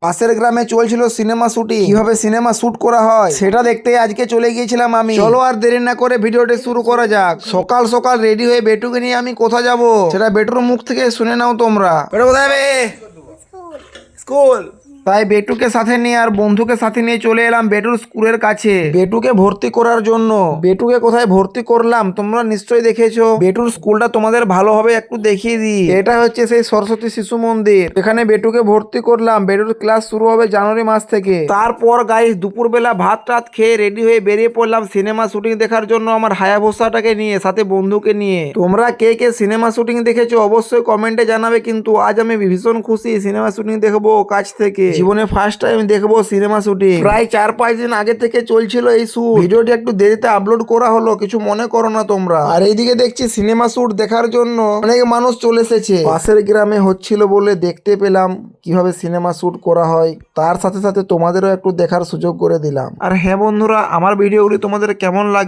পাশের গ্রামে চলছিল সিনেমা শুটিং। কিভাবে সিনেমা শুট করা হয় সেটা দেখতে আজকে চলে গিয়েছিলাম আমি। চলো আর দেরি না করে ভিডিওটি শুরু করা যাক। সকাল সকাল রেডি হয়ে বেটুকে নিয়ে আমি কোথায় যাব সেটা বেটুর মুখ থেকে শুনে নাও তোমরা। বেটু কোথায় যাবে? স্কুল। তাই বেটুকে সাথে নিয়ে আর বন্ধুকে সাথে নিয়ে চলে এলাম বেটুর স্কুলের কাছে বেটুকে ভর্তি করার জন্য। বেটুকে কোথায় ভর্তি করলাম তোমরা নিশ্চয়ই দেখেছো। বেটুর স্কুলটা তোমাদের ভালোভাবে একটু দেখিয়ে দিই। এটা হচ্ছে সেই সরস্বতী শিশু মন্দির। এখানে বেটুকে ভর্তি করলাম। বেটুর ক্লাস শুরু হবে জানুয়ারি মাস থেকে। তারপর গাইস দুপুরবেলা ভাত টাত খেয়ে রেডি হয়ে বেরিয়ে পড়লাম সিনেমা শুটিং দেখার জন্য আমার হায়াবুসাটাকে নিয়ে, সাথে বন্ধুকে নিয়ে। তোমরা কে কে সিনেমা শুটিং দেখেছো অবশ্যই কমেন্টে জানাবে। কিন্তু আজ আমি ভীষণ খুশি, সিনেমা শুটিং দেখবো কাছ থেকে। জীবনে ফার্স্ট টাইম দেখবো সিনেমা শুটিং। প্রায় 4-5 দিন আগে থেকে চলছিল এই শুট। ভিডিওটি একটু দেরিতে আপলোড করা হলো, কিছু মনে করো না তোমরা। আর এইদিকে দেখছি সিনেমা শুট দেখার জন্য অনেক মানুষ চলে এসেছে। পাশের গ্রামে হচ্ছিল বলে দেখতে পেলাম কিভাবে সিনেমা শুট করা হয়। তার সাথে সাথে তোমাদেরও একটু দেখার সুযোগ করে দিলাম। আর হ্যাঁ বন্ধুরা, আমার ভিডিওগুলি তোমাদের কেমন লাগে